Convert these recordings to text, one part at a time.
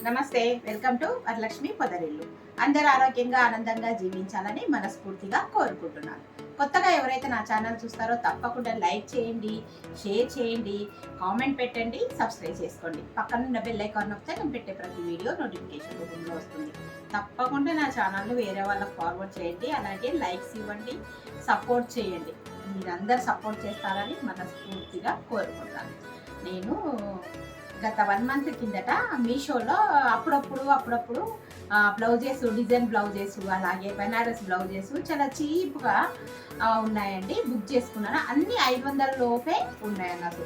నమస్తే, welcome to Varalakshmi పొదరిల్లు. అందరూ ఆరోగ్యంగా ఆనందంగా జీవించాలని మనస్ఫూర్తిగా కోరుకుంటున్నాను. కొత్తగా ఎవరైతే నా ఛానల్ చూస్తారో తప్పకుండా లైక్ చేయండి, షేర్ చేయండి, కామెంట్ పెట్టండి, సబ్స్క్రైబ్ చేసుకోండి. పక్కనున్న బెల్ ఐకాన్ నొక్కితే నేను పెట్టే ప్రతి వీడియో నోటిఫికేషన్ రూపంలో వస్తుంది. తప్పకుండా నా ఛానల్ని వేరే వాళ్ళకి ఫార్వర్డ్ చేయండి, అలాగే లైక్స్ ఇవ్వండి, సపోర్ట్ చేయండి. మీరందరూ సపోర్ట్ చేస్తారని మనస్ఫూర్తిగా కోరుకుంటాను. నేను గత 1 మంత్ కిందట మీషోలో అప్పుడప్పుడు బ్లౌజెస్, డిజైన్ బ్లౌజెస్, అలాగే బెనారస్ బ్లౌజెస్ చాలా చీప్గా ఉన్నాయండి. బుక్ చేసుకున్నాను. అన్నీ 500 లోపే ఉన్నాయి. నాకు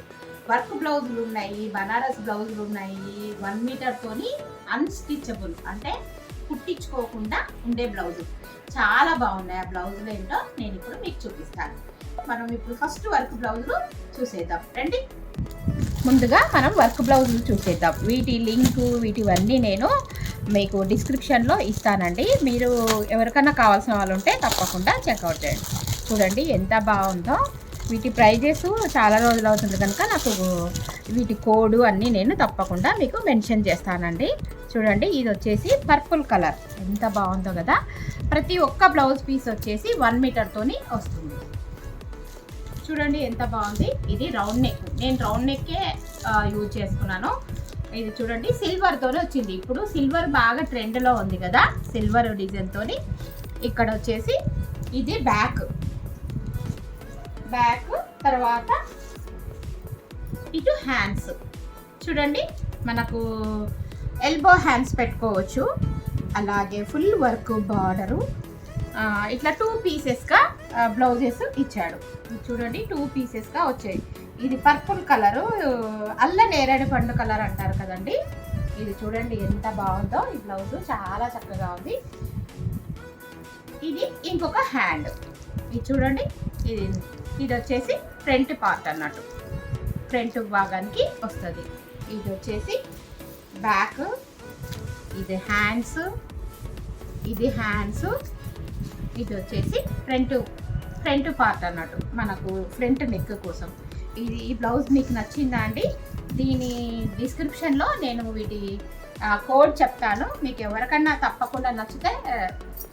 వర్క్ బ్లౌజులు ఉన్నాయి, బనారస్ బ్లౌజులు ఉన్నాయి, 1 మీటర్తోని అన్స్టిచబుల్ అంటే కుట్టించుకోకుండా ఉండే బ్లౌజు చాలా బాగున్నాయి. ఆ బ్లౌజులు ఏంటో నేను ఇప్పుడు మీకు చూపిస్తాను. మనం ఇప్పుడు ఫస్ట్ వర్క్ బ్లౌజులు చూసేద్దాం రండి. ముందుగా మనం వర్క్ బ్లౌజులు చూసేద్దాం. వీటి లింకు వీటివన్నీ నేను మీకు డిస్క్రిప్షన్లో ఇస్తానండి. మీరు ఎవరికైనా కావాల్సిన వాళ్ళు ఉంటే తప్పకుండా చెక్అవుట్ చేయండి. చూడండి ఎంత బాగుందో. వీటి ప్రైజెస్ చాలా రోజులు అవుతుంది కనుక నాకు వీటి కోడ్ అన్నీ నేను తప్పకుండా మీకు మెన్షన్ చేస్తానండి. చూడండి, ఇది వచ్చేసి పర్పుల్ కలర్ ఎంత బాగుందో కదా. ప్రతి ఒక్క బ్లౌజ్ పీస్ వచ్చేసి 1 మీటర్తోని వస్తుంది. చూడండి ఎంత బాగుంది. ఇది రౌండ్ నెక్, నేను రౌండ్ నెక్కే యూజ్ చేసుకున్నాను. ఇది చూడండి సిల్వర్తోనే వచ్చింది. ఇప్పుడు సిల్వర్ బాగా ట్రెండ్లో ఉంది కదా, సిల్వర్ డిజైన్తోని. ఇక్కడ వచ్చేసి ఇది బ్యాక్ తర్వాత ఇటు హ్యాండ్స్. చూడండి మనకు ఎల్బో హ్యాండ్స్ పెట్టుకోవచ్చు. అలాగే ఫుల్ వర్క్ బార్డరు ఇట్లా 2 పీసెస్గా బ్లౌజెస్ ఇచ్చాడు. చూడండి 2 పీసెస్గా వచ్చాయి. ఇది పర్పుల్ కలరు, అల్ల నేరేడు పండు కలర్ అంటారు కదండి. ఇది చూడండి ఎంత బాగుందో. ఈ బ్లౌజ్ చాలా చక్కగా ఉంది. ఇది ఇంకొక హ్యాండ్. ఇది చూడండి, ఇది వచ్చేసి ఫ్రంట్ పార్ట్ అన్నట్టు, ఫ్రంట్ భాగానికి వస్తుంది. ఇది వచ్చేసి బ్యాక్, ఇది హ్యాండ్స్, ఇది వచ్చేసి ఫ్రంట్ పార్ట్ అన్నట్టు, మనకు ఫ్రంట్ నెక్ కోసం. ఈ బ్లౌజ్ మీకు నచ్చిందా అండి? దీని డిస్క్రిప్షన్లో నేను వీటి కోడ్ చెప్తాను. మీకు ఎవరికన్నా తప్పకుండా నచ్చితే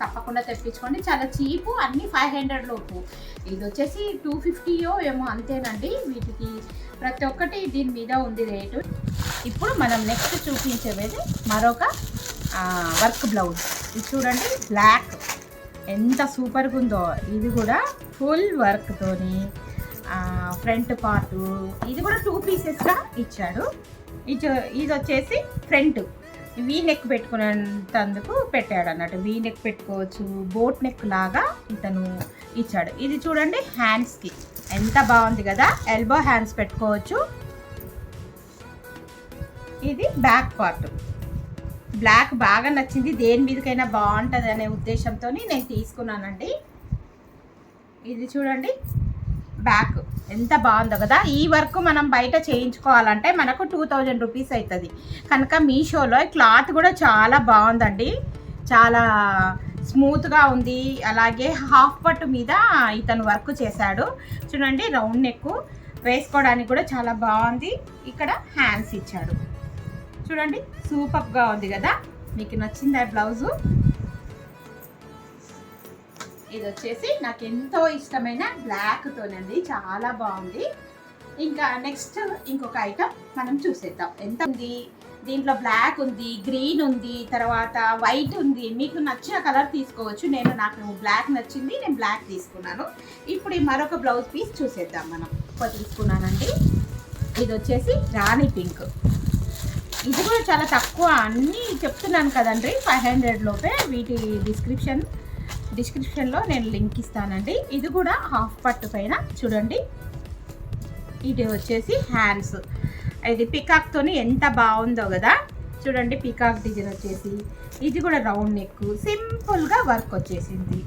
తప్పకుండా తెప్పించుకోండి. చాలా చీపు, అన్నీ 500 లోపు. ఇది వచ్చేసి 250 ఏమో అంతేనండి. వీటికి ప్రతి ఒక్కటి దీని మీద ఉంది రేటు. ఇప్పుడు మనం నెక్స్ట్ చూపించేది మరొక వర్క్ బ్లౌజ్. ఇది చూడండి బ్లాక్ ఎంత సూపర్గా ఉందో. ఇది కూడా ఫుల్ వర్క్తోని ఫ్రంట్ పార్టు. ఇది కూడా 2 పీసెస్గా ఇచ్చాడు. ఇది వచ్చేసి ఫ్రంట్ వీ నెక్ పెట్టుకునేందుకు పెట్టాడు అన్నట్టు. వీ నెక్ పెట్టుకోవచ్చు, బోట్ నెక్ లాగా ఇతను ఇచ్చాడు. ఇది చూడండి హ్యాండ్స్కి ఎంత బాగుంది కదా, ఎల్బో హ్యాండ్స్ పెట్టుకోవచ్చు. ఇది బ్యాక్ పార్ట్. బ్లాక్ బాగా నచ్చింది, దేని మీదకైనా బాగుంటుంది అనే ఉద్దేశంతో నేను తీసుకున్నానండి. ఇది చూడండి బ్యాక్ ఎంత బాగుందో కదా. ఈ వర్క్ మనం బయట చేయించుకోవాలంటే మనకు 2000 రూపీస్ అవుతుంది కనుక మీషోలో క్లాత్ కూడా చాలా బాగుందండి. చాలా స్మూత్గా ఉంది. అలాగే హాఫ్ పట్టు మీద ఇతను వర్క్ చేశాడు. చూడండి రౌండ్ నెక్ వేసుకోవడానికి కూడా చాలా బాగుంది. ఇక్కడ హ్యాండ్స్ ఇచ్చాడు. చూడండి సూపర్గా ఉంది కదా. మీకు నచ్చిందా బ్లౌజు? ఇది వచ్చేసి నాకు ఎంతో ఇష్టమైన బ్లాక్తోనండి, చాలా బాగుంది. ఇంకా నెక్స్ట్ ఇంకొక ఐటమ్ మనం చూసేద్దాం. ఎంత ఉంది దీంట్లో? బ్లాక్ ఉంది, గ్రీన్ ఉంది, తర్వాత వైట్ ఉంది. మీకు నచ్చిన కలర్ తీసుకోవచ్చు. నాకు బ్లాక్ నచ్చింది, నేను బ్లాక్ తీసుకున్నాను. ఇప్పుడు మరొక బ్లౌజ్ పీస్ చూసేద్దాం. మనం తీసుకున్నానండి. ఇది వచ్చేసి రాణి పింక్. ఇది కూడా చాలా తక్కువ, అన్నీ చెప్తున్నాను కదండి 500 లోపే. వీటి డిస్క్రిప్షన్లో నేను లింక్ ఇస్తానండి. ఇది కూడా హాఫ్ పట్టు పైన చూడండి. ఇది వచ్చేసి హ్యాండ్స్. ఇది పికాక్తోని ఎంత బాగుందో కదా. చూడండి పికాక్ డిజైన్ వచ్చేసి. ఇది కూడా రౌండ్ నెక్, సింపుల్గా వర్క్ వచ్చేసింది.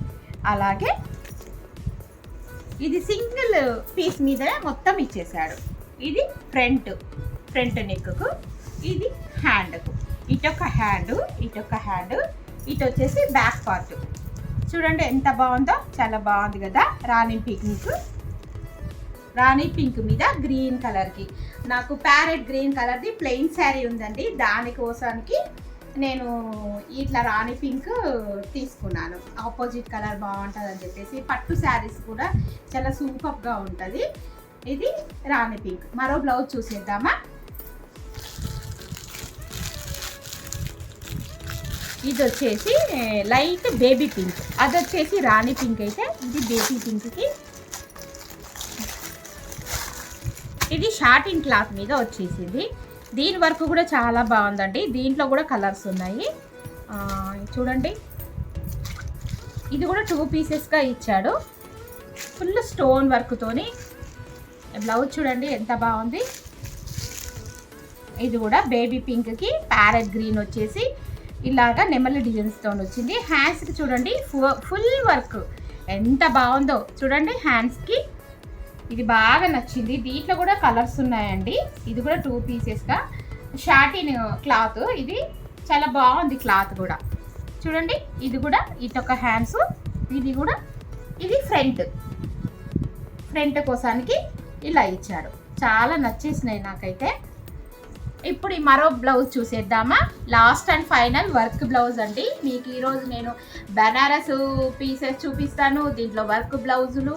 అలాగే ఇది సింగిల్ పీస్ మీద మొత్తం ఇచ్చేసాడు. ఇది ఫ్రంట్ నెక్కు, ఇది హ్యాండ్కు. ఇటొక హ్యాండ్, ఇటు వచ్చేసి బ్యాక్ పార్ట్. చూడండి ఎంత బాగుందో, చాలా బాగుంది కదా. రాణి పింక్, రాణి పింక్ మీద గ్రీన్ కలర్కి, నాకు ప్యారెట్ గ్రీన్ కలర్ది ప్లెయిన్ శారీ ఉందండి, దానికోసానికి నేను ఇట్లా రాణి పింక్ తీసుకున్నాను. ఆపోజిట్ కలర్ బాగుంటుంది అని చెప్పేసి. పట్టు శారీస్ కూడా చాలా సూపర్గా ఉంటుంది. ఇది రాణి పింక్. మరో బ్లౌజ్ చూసేద్దామా. ఇది వచ్చేసి లైట్ బేబీ పింక్, అది వచ్చేసి రాణి పింక్. అయితే ఇది బేబీ పింక్కి, ఇది షార్టింగ్ క్లాత్ మీద వచ్చేసింది. దీని వర్క్ కూడా చాలా బాగుందండి. దీంట్లో కూడా కలర్స్ ఉన్నాయి చూడండి. ఇది కూడా 2 పీసెస్గా ఇచ్చాడు, ఫుల్ స్టోన్ వర్క్తోని. బ్లౌజ్ చూడండి ఎంత బాగుంది. ఇది కూడా బేబీ పింక్కి ప్యారెట్ గ్రీన్ వచ్చేసి ఇలాగా నెమలి డిజైన్స్తో వచ్చింది. హ్యాండ్స్కి చూడండి ఫుల్ వర్క్ ఎంత బాగుందో చూడండి. హ్యాండ్స్కి ఇది బాగా నచ్చింది. దీంట్లో కూడా కలర్స్ ఉన్నాయండి. ఇది కూడా 2 పీసెస్గా షార్టిన్ క్లాత్. ఇది చాలా బాగుంది క్లాత్ కూడా చూడండి. ఇది కూడా ఇటొక హ్యాండ్స్, ఇది కూడా ఇది ఫ్రంట్ కోసానికి ఇలా ఇచ్చాడు. చాలా నచ్చేసినాయి నాకైతే. ఇప్పుడు ఈ మరో బ్లౌజ్ చూసేద్దామా. Last and final work blouse అండి. మీకు ఈరోజు నేను బనారస్ పీసెస్ చూపిస్తాను. దీంట్లో వర్క్ బ్లౌజులు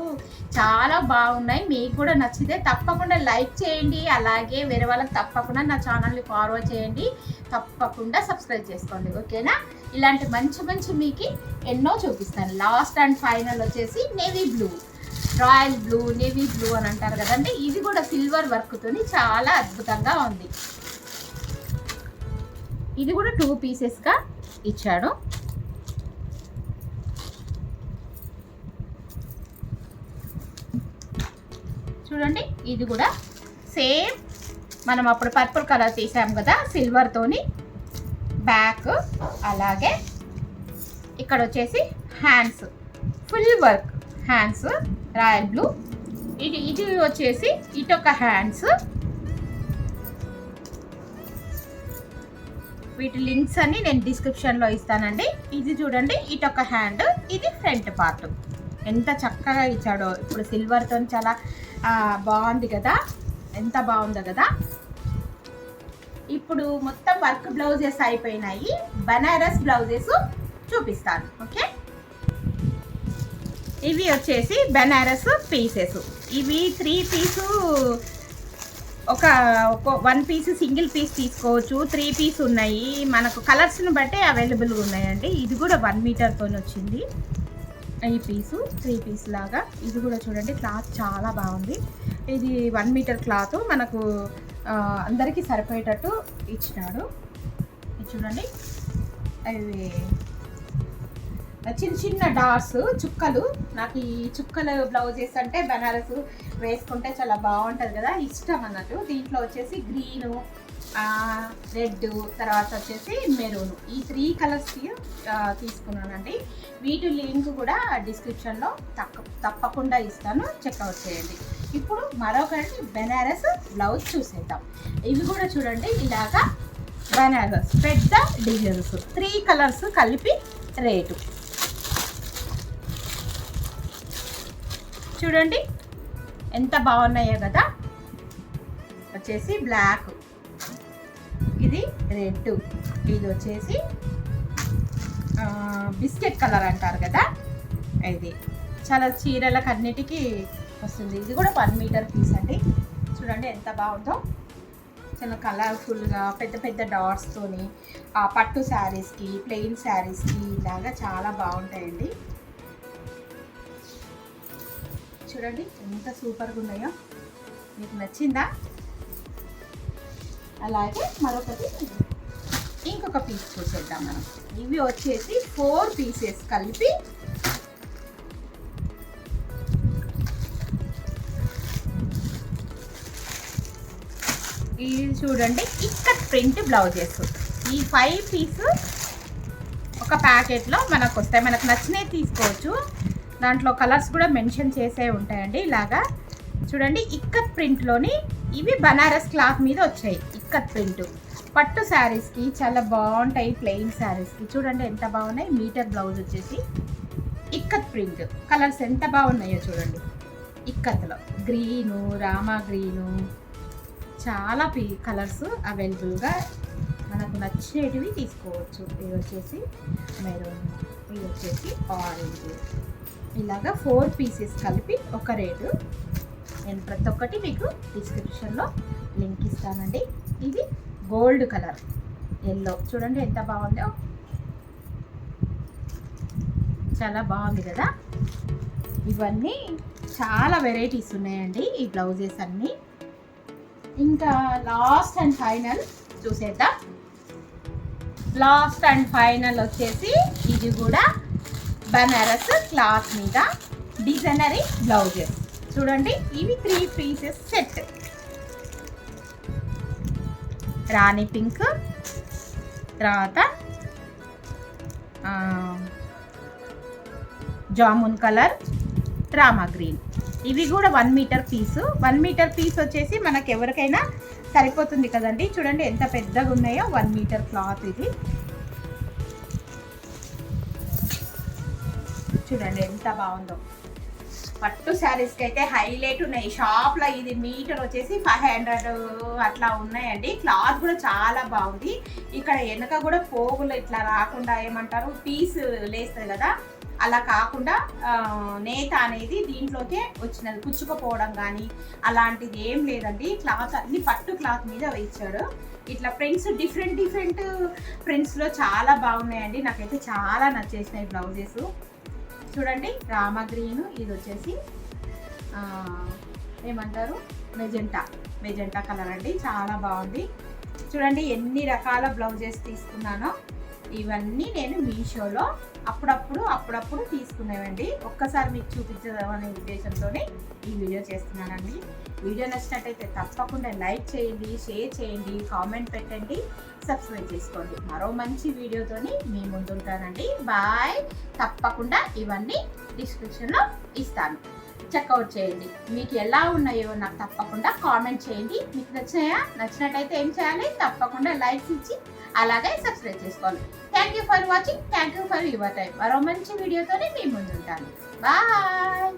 చాలా బాగున్నాయి. మీకు కూడా నచ్చితే తప్పకుండా లైక్ చేయండి. అలాగే వేరే వాళ్ళకి తప్పకుండా నా ఛానల్ని ఫార్వర్డ్ చేయండి. తప్పకుండా సబ్స్క్రైబ్ చేసుకోండి, ఓకేనా. ఇలాంటి మంచి మీకు ఎన్నో చూపిస్తాను. లాస్ట్ అండ్ ఫైనల్ వచ్చేసి navy blue, royal blue, navy blue అని అంటారు కదండి. ఇది కూడా సిల్వర్ వర్క్తోని చాలా అద్భుతంగా ఉంది. ఇది కూడా 2 పీసెస్గా ఇచ్చాడు. చూడండి. ఇది కూడా సేమ్ మనం అప్పుడు పర్పుల్ కలర్ తీసాం కదా సిల్వర్తోని బ్యాక్. అలాగే ఇక్కడ వచ్చేసి hands full work, hands royal blue. ఇది వచ్చేసి ఇటొక హ్యాండ్స్. వీటి లింక్స్ అన్ని నేను డిస్క్రిప్షన్లో ఇస్తానండి. ఇది చూడండి ఇటొక హ్యాండ్, ఇది ఫ్రంట్ పార్ట్. ఎంత చక్కగా ఇచ్చాడో. ఇప్పుడు సిల్వర్తో చాలా బాగుంది కదా, ఎంత బాగుందో కదా. ఇప్పుడు మొత్తం వర్క్ బ్లౌజెస్ అయిపోయినాయి. బనారస్ బ్లౌజెస్ చూపిస్తాను, ఓకే. ఇవి వచ్చేసి బనారస్ పీసెస్. ఇవి 3 పీసు, ఒక 1 పీస్ సింగిల్ పీస్ తీసుకోవచ్చు. 3 పీస్ ఉన్నాయి. మనకు కలర్స్ని బట్టి అవైలబుల్గా ఉన్నాయండి. ఇది కూడా 1 మీటర్తో వచ్చింది ఈ పీసు, 3 పీస్ లాగా. ఇది కూడా చూడండి క్లాత్ చాలా బాగుంది. ఇది 1 మీటర్ క్లాత్ మనకు అందరికీ సరిపోయేటట్టు ఇచ్చినాడు. ఇది చూడండి, అవి చిన్న డాట్స్, చుక్కలు. నాకు ఈ చుక్కల బ్లౌజెస్ అంటే బనారస్ వేసుకుంటే చాలా బాగుంటుంది కదా, ఇష్టం అన్నట్టు. దీంట్లో వచ్చేసి గ్రీను, రెడ్, తర్వాత వచ్చేసి మెరూన్, ఈ 3 కలర్స్కి తీసుకున్నానండి. వీటి లింక్ కూడా డిస్క్రిప్షన్లో తప్పకుండా ఇస్తాను, చెక్అవుట్ చేయండి. ఇప్పుడు మరొకటి బనారస్ బ్లౌజ్ చూసేద్దాం. ఇవి కూడా చూడండి ఇలాగా బనారస్ పెద్ద డిజైన్స్, 3 కలర్స్ కలిపి రేటు చూడండి ఎంత బాగున్నాయో కదా. వచ్చేసి బ్లాక్, ఇది రెడ్, ఇది వచ్చేసి బిస్కెట్ కలర్ అంటారు కదా, ఇది చాలా చీరలకు అన్నిటికీ వస్తుంది. ఇది కూడా 1 మీటర్ పీస్ అండి. చూడండి ఎంత బాగుందో, చాలా కలర్ఫుల్గా పెద్ద పెద్ద డాట్స్తోని పట్టు శారీస్కి, ప్లెయిన్ శారీస్కి ఇలాగా చాలా బాగుంటాయండి. చూడండి ఎంత సూపర్గా ఉన్నాయో. మీకు నచ్చిందా? అలాగే మరొకటి ఇంకొక పీస్ చూసేద్దాం మనం. ఇవి వచ్చేసి 4 పీసెస్ కలిపి ఇది చూడండి ఇక్కత్ ప్రింట్ బ్లౌజెస్. ఈ 5 పీస్ ఒక ప్యాకెట్లో మనకు వస్తాయి. మనకు నచ్చినవి తీసుకోవచ్చు. దాంట్లో కలర్స్ కూడా మెన్షన్ చేసే ఉంటాయండి. ఇలాగా చూడండి ఇక్కత్ ప్రింట్లోని ఇవి బనారస్ క్లాత్ మీద వచ్చాయి. ఇక్కత్ ప్రింట్ పట్టు శారీస్కి చాలా బాగుంటాయి. ప్లెయిన్ శారీస్కి చూడండి ఎంత బాగున్నాయి. మీటర్ బ్లౌజ్ వచ్చేసి ఇక్కత్ ప్రింట్. కలర్స్ ఎంత బాగున్నాయో చూడండి. ఇక్కత్లో గ్రీను, రామా గ్రీను, చాలా కలర్స్ అవైలబుల్గా మనకు నచ్చినవి తీసుకోవచ్చు. ఇది వచ్చేసి మెరూన్, ఇది వచ్చేసి ఆరెంజ్, ఇలాగా 4 పీసెస్ కలిపి ఒక రేటు. నేను ప్రతి ఒక్కటి మీకు డిస్క్రిప్షన్లో లింక్ ఇస్తానండి. ఇది గోల్డ్ కలర్ ఎల్లో, చూడండి ఎంత బాగుందో, చాలా బాగుంది కదా. ఇవన్నీ చాలా వెరైటీస్ ఉన్నాయండి ఈ బ్లౌజెస్ అన్నీ. ఇంకా లాస్ట్ అండ్ ఫైనల్ చూసేద్దాం. లాస్ట్ అండ్ ఫైనల్ వచ్చేసి ఇది కూడా బనారస్ క్లాత్ మీద డిజైనరీ బ్లౌజెస్. చూడండి ఇవి 3 పీసెస్ సెట్. రాణి పింక్, తర్వాత జామున్ కలర్, రామా గ్రీన్. ఇవి కూడా 1 మీటర్ పీసు. 1 మీటర్ పీస్ వచ్చేసి మనకు ఎవరికైనా సరిపోతుంది కదండి. చూడండి ఎంత పెద్దగా ఉన్నాయో, 1 మీటర్ క్లాత్ ఇది. చూడండి ఎంత బాగుందో. పట్టు శారీస్కి అయితే హైలైట్ ఉన్నాయి. షాప్లో ఇది మీటర్ వచ్చేసి 500 అట్లా ఉన్నాయండి. క్లాత్ కూడా చాలా బాగుంది. ఇక్కడ వెనక కూడా పోగులు ఇట్లా రాకుండా ఏమంటారు పీస్ లేస్తుంది కదా, అలా కాకుండా నేత అనేది దీంట్లోకే వచ్చినది, కుచ్చుకుపోవడం కానీ అలాంటిది ఏం లేదండి. క్లాత్ అన్ని పట్టు క్లాత్ మీద ఇచ్చాడు. ఇట్లా ప్రింట్స్ డిఫరెంట్ ప్రింట్స్లో చాలా బాగున్నాయండి. నాకైతే చాలా నచ్చేసినాయి బ్లౌజెస్. చూడండి రామా గ్రీన్, ఇది వచ్చేసి ఏమంటారు మెజెంటా కలర్ అండి, చాలా బాగుంది. చూడండి ఎన్ని రకాల బ్లౌజెస్ తీసుకున్నానో. ఇవన్నీ నేను మీషోలో అప్పుడప్పుడు తీసుకునేవండి. ఒక్కసారి మీకు చూపించదామనే ఉద్దేశంతోనే ఈ వీడియో చేస్తున్నానండి. వీడియో నచ్చినట్టయితే తప్పకుండా లైక్ చేయండి, షేర్ చేయండి, కామెంట్ పెట్టండి, సబ్స్క్రైబ్ చేసుకోండి. మరో మంచి వీడియోతోని మీ ముందుంటానండి. బాయ్. తప్పకుండా ఇవన్నీ డిస్క్రిప్షన్లో ఇస్తాను, చెక్అవుట్ చేయండి. మీకు ఎలా ఉన్నాయో నాకు తప్పకుండా కామెంట్ చేయండి. మీకు నచ్చినట్టయితే ఏం చేయాలి, తప్పకుండా లైక్స్ ఇచ్చి అలాగే సబ్స్క్రైబ్ చేసుకోవాలి. Thank you for watching, thank you for your time. మరో మంచి వీడియోతోనే మీ ముందుంటాను. బాయ్.